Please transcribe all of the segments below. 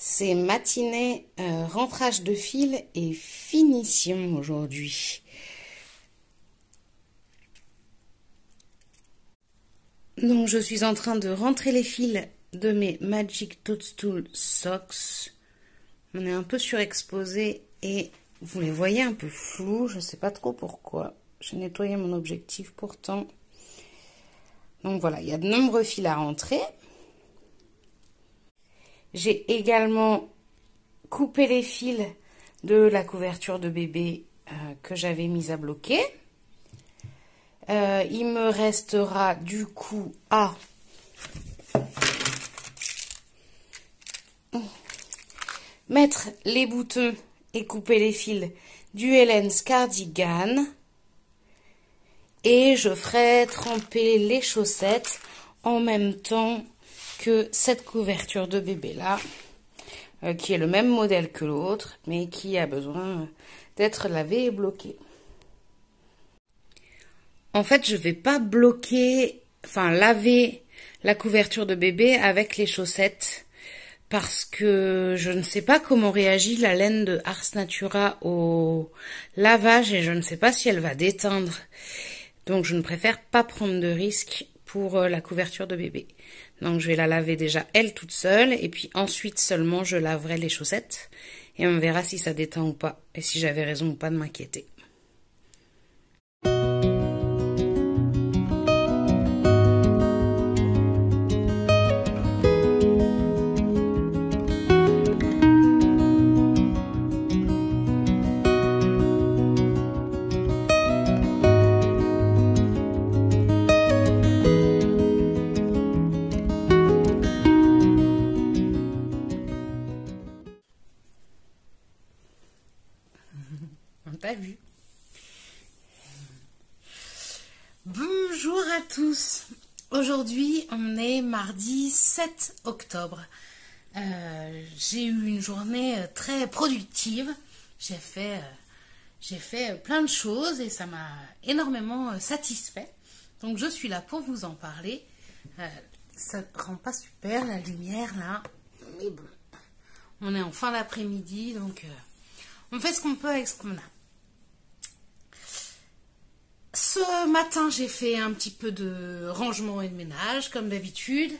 C'est matinée, rentrage de fil et finition aujourd'hui. Donc je suis en train de rentrer les fils de mes Magic Toadstool Socks. On est un peu surexposé et vous les voyez un peu flous, je ne sais pas trop pourquoi. J'ai nettoyé mon objectif pourtant. Donc voilà, il y a de nombreux fils à rentrer. J'ai également coupé les fils de la couverture de bébé que j'avais mise à bloquer. Il me restera du coup à mettre les boutons et couper les fils du Helen's Cardigan. Et je ferai tremper les chaussettes en même temps que cette couverture de bébé là, qui est le même modèle que l'autre, mais qui a besoin d'être lavé et bloqué. En fait, je vais pas laver la couverture de bébé avec les chaussettes, parce que je ne sais pas comment réagit la laine de Ars Natura au lavage et je ne sais pas si elle va déteindre. Donc je ne préfère pas prendre de risques pour la couverture de bébé. Donc je vais la laver déjà elle toute seule et puis ensuite seulement je laverai les chaussettes et on verra si ça déteint ou pas et si j'avais raison ou pas de m'inquiéter. On t'a vu. Bonjour à tous. Aujourd'hui, on est mardi 7 octobre. J'ai eu une journée très productive. J'ai fait plein de choses et ça m'a énormément satisfait. Donc je suis là pour vous en parler. Ça rend pas super la lumière là, mais bon. On est en fin d'après-midi, donc on fait ce qu'on peut avec ce qu'on a. Ce matin, j'ai fait un petit peu de rangement et de ménage, comme d'habitude.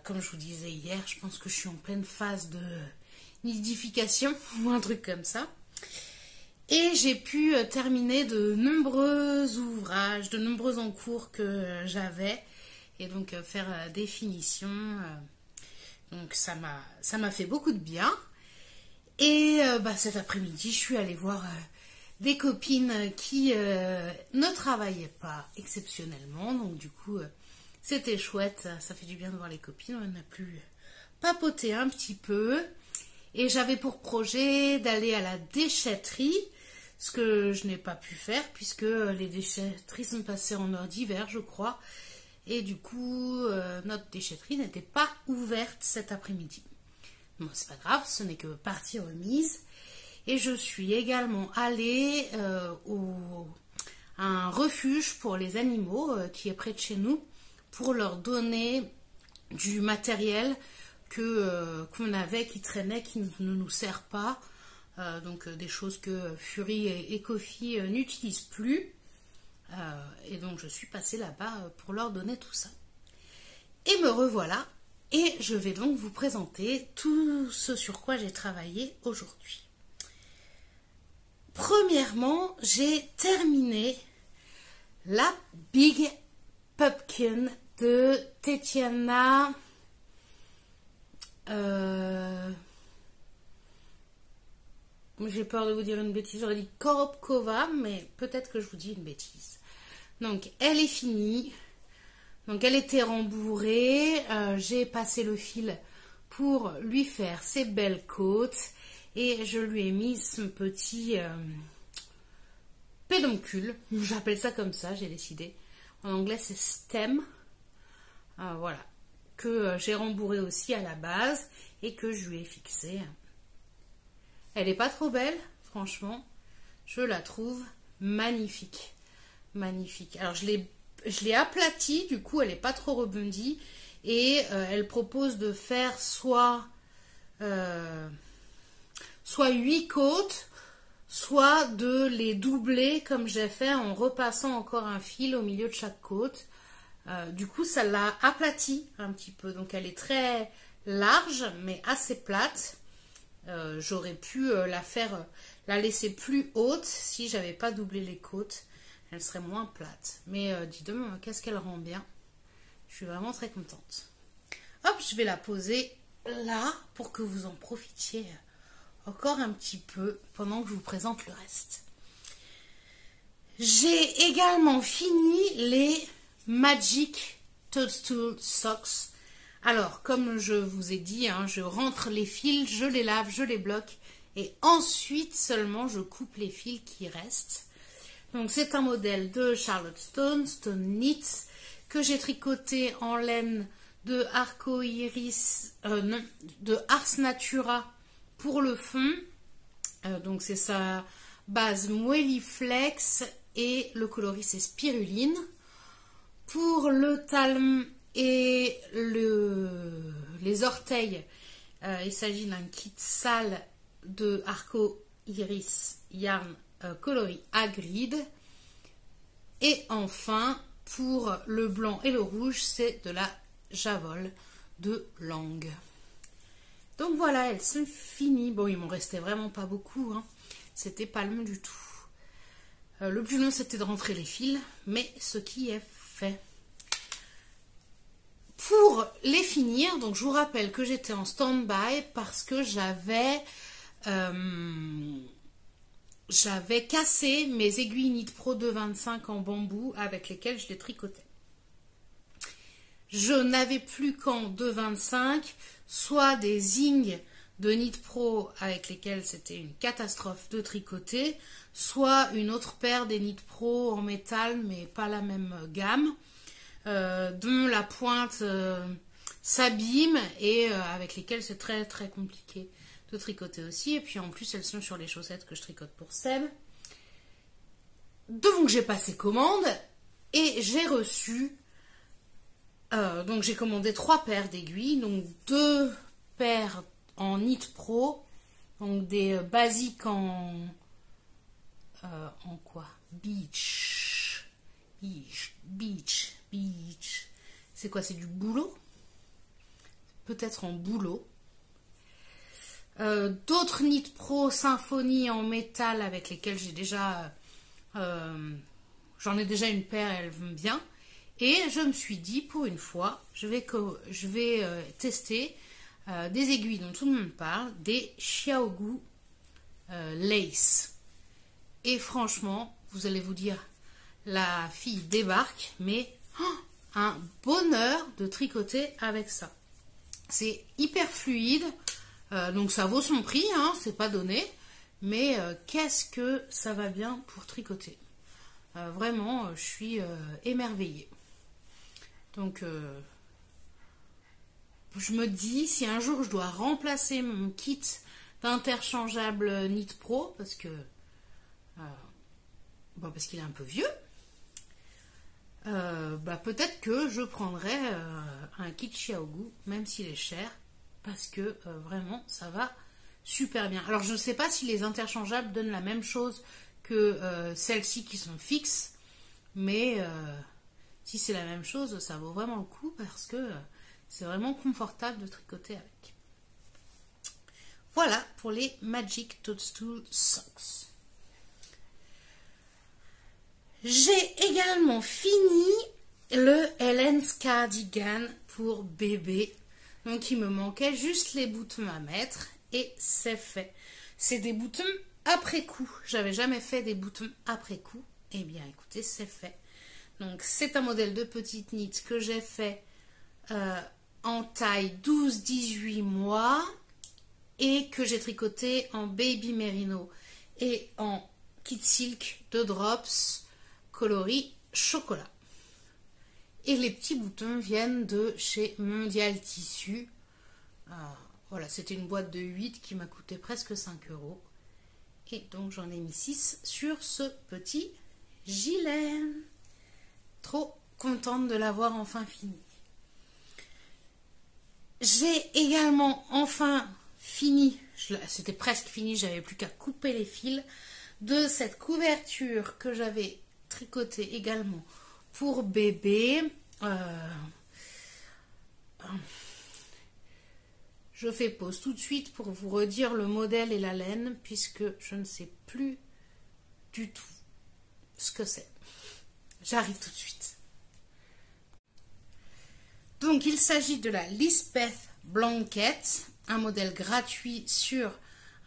Comme je vous disais hier, je pense que je suis en pleine phase de nidification ou un truc comme ça. Et j'ai pu terminer de nombreux ouvrages, de nombreux encours que j'avais. Et donc faire des finitions. Donc ça m'a fait beaucoup de bien. Et cet après-midi, je suis allée voir des copines qui ne travaillaient pas exceptionnellement. Donc du coup, c'était chouette. Ça fait du bien de voir les copines. On a pu papoter un petit peu. Et j'avais pour projet d'aller à la déchetterie. Ce que je n'ai pas pu faire puisque les déchetteries sont passées en heure d'hiver, je crois. Et du coup, notre déchetterie n'était pas ouverte cet après-midi. Bon, c'est pas grave, ce n'est que partie remise. Et je suis également allée à un refuge pour les animaux qui est près de chez nous pour leur donner du matériel qu'on avait, qui traînait, qui ne nous sert pas. Donc des choses que Fury et Kofi n'utilisent plus. Et donc je suis passée là-bas pour leur donner tout ça. Et me revoilà. Et je vais donc vous présenter tout ce sur quoi j'ai travaillé aujourd'hui. Premièrement, j'ai terminé la Big Pumpkin de Tetiana. J'ai peur de vous dire une bêtise. J'aurais dit Koropkova, mais peut-être que je vous dis une bêtise. Donc, elle est finie. Donc elle était rembourrée, j'ai passé le fil pour lui faire ses belles côtes et je lui ai mis son petit pédoncule, j'appelle ça comme ça, j'ai décidé. En anglais c'est stem, voilà, que j'ai rembourré aussi à la base et que je lui ai fixé. Elle n'est pas trop belle, franchement, je la trouve magnifique, magnifique. Alors je l'ai aplatie, du coup elle n'est pas trop rebondie et elle propose de faire soit soit 8 côtes, soit de les doubler comme j'ai fait en repassant encore un fil au milieu de chaque côte. Du coup, ça l'a aplatie un petit peu. Donc, elle est très large, mais assez plate. J'aurais pu la laisser plus haute si j'avais pas doublé les côtes. Elle serait moins plate. Mais dis-donc, qu'est-ce qu'elle rend bien. Je suis vraiment très contente. Hop, je vais la poser là pour que vous en profitiez encore un petit peu pendant que je vous présente le reste. J'ai également fini les Magic Toadstool Socks. Alors, comme je vous ai dit, hein, je rentre les fils, je les lave, je les bloque et ensuite seulement je coupe les fils qui restent. Donc, c'est un modèle de Charlotte Stone Knits, que j'ai tricoté en laine de de Ars Natura pour le fond. Donc, c'est sa base Moelliflex et le coloris c'est Spiruline. Pour le talon et les orteils, il s'agit d'un kit sale de Arco Iris Yarn coloris Hagrid. Et enfin, pour le blanc et le rouge, c'est de la Javol de Langue. Donc voilà, elles sont finies. Bon, il m'en restait vraiment pas beaucoup, hein. C'était pas long du tout. Le plus long, c'était de rentrer les fils, mais ce qui est fait. Pour les finir, donc je vous rappelle que j'étais en stand-by parce que j'avais cassé mes aiguilles Knit Pro 225 en bambou avec lesquelles je les tricotais. Je n'avais plus qu'en 2,25, soit des Zing de Knit Pro avec lesquels c'était une catastrophe de tricoter, soit une autre paire des Knit Pro en métal, mais pas la même gamme, dont la pointe s'abîme et avec lesquelles c'est très très compliqué de tricoter aussi. Et puis en plus, elles sont sur les chaussettes que je tricote pour Seb. Donc j'ai passé commande et j'ai reçu... donc j'ai commandé 3 paires d'aiguilles, donc 2 paires en Knit Pro, donc des basiques en quoi? Beach. C'est quoi? C'est du bouleau? Peut-être en bouleau. D'autres Knit Pro Symphonie en métal avec lesquels j'ai déjà... j'en ai déjà une paire et elles vont bien. Et je me suis dit, pour une fois, je vais tester des aiguilles dont tout le monde parle, des Xiaogu Lace. Et franchement, vous allez vous dire, la fille débarque, mais un bonheur de tricoter avec ça. C'est hyper fluide, donc ça vaut son prix, hein, c'est pas donné, mais qu'est-ce que ça va bien pour tricoter. Vraiment, je suis émerveillée. Donc, je me dis, si un jour je dois remplacer mon kit d'interchangeable Knit Pro, parce qu'il est un peu vieux, peut-être que je prendrai un kit Xiaogu, même s'il est cher, parce que vraiment, ça va super bien. Alors, je ne sais pas si les interchangeables donnent la même chose que celles-ci qui sont fixes, mais... si c'est la même chose, ça vaut vraiment le coup parce que c'est vraiment confortable de tricoter avec. Voilà pour les Magic Toadstool Socks. J'ai également fini le Ellen's Cardigan pour bébé. Donc il me manquait juste les boutons à mettre et c'est fait. C'est des boutons après coup. J'avais jamais fait des boutons après coup. Eh bien écoutez, c'est fait. Donc c'est un modèle de petite knit que j'ai fait en taille 12-18 mois et que j'ai tricoté en baby merino et en kit silk de drops coloris chocolat. Et les petits boutons viennent de chez Mondial Tissu. Voilà, c'était une boîte de 8 qui m'a coûté presque 5 €. Et donc j'en ai mis 6 sur ce petit gilet. Trop contente de l'avoir enfin fini. J'ai également enfin fini, c'était presque fini, j'avais plus qu'à couper les fils de cette couverture que j'avais tricotée également pour bébé. Je fais pause tout de suite pour vous redire le modèle et la laine, puisque je ne sais plus du tout ce que c'est. J'arrive tout de suite. Donc il s'agit de la Lisbeth Blanket, un modèle gratuit sur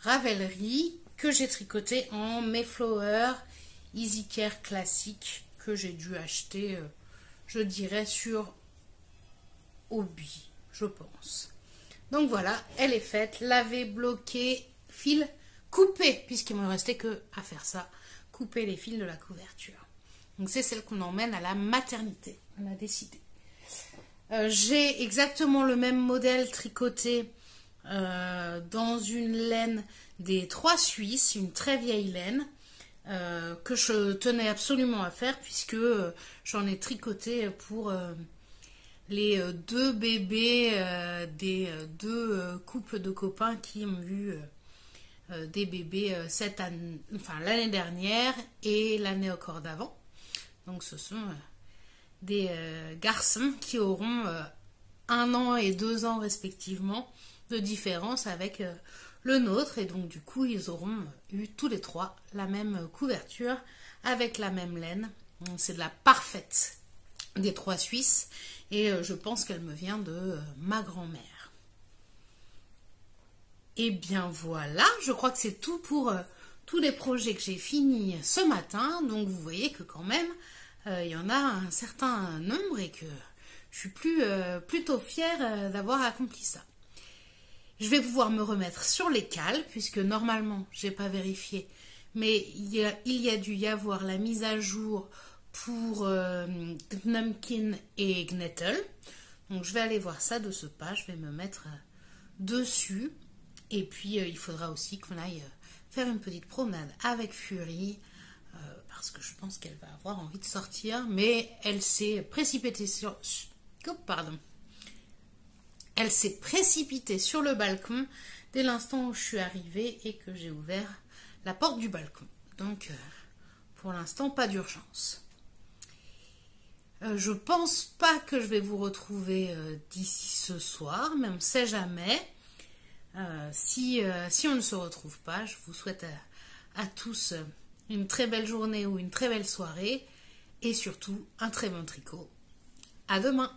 Ravelry que j'ai tricoté en Mayflower Easy Care classique que j'ai dû acheter, je dirais, sur Hobby, je pense. Donc voilà, elle est faite, lavée, bloquée, fil coupé, puisqu'il ne me restait que à faire ça, couper les fils de la couverture. Donc c'est celle qu'on emmène à la maternité, on a décidé. J'ai exactement le même modèle tricoté dans une laine des 3 Suisses, une très vieille laine que je tenais absolument à faire puisque j'en ai tricoté pour les 2 bébés des 2 couples de copains qui ont eu des bébés cette année, enfin l'année dernière et l'année encore d'avant. Donc ce sont des garçons qui auront 1 an et 2 ans respectivement de différence avec le nôtre, et donc du coup ils auront eu tous les 3 la même couverture avec la même laine. C'est de la parfaite des 3 Suisses et je pense qu'elle me vient de ma grand-mère. Et bien voilà, je crois que c'est tout pour tous les projets que j'ai finis ce matin. Donc vous voyez que quand même il y en a un certain nombre et que je suis plutôt fière d'avoir accompli ça. Je vais pouvoir me remettre sur les cales puisque normalement, j'ai pas vérifié, mais il y a dû y avoir la mise à jour pour Gnumkin et Gnettel. Donc je vais aller voir ça de ce pas, je vais me mettre dessus. Et puis il faudra aussi qu'on aille faire une petite promenade avec Fury. Parce que je pense qu'elle va avoir envie de sortir, mais elle s'est précipitée sur... pardon. Elle s'est précipitée sur le balcon dès l'instant où je suis arrivée et que j'ai ouvert la porte du balcon. Donc, pour l'instant, pas d'urgence. Je pense pas que je vais vous retrouver d'ici ce soir, mais on ne sait jamais. Si on ne se retrouve pas, je vous souhaite à tous une très belle journée ou une très belle soirée et surtout un très bon tricot. À demain!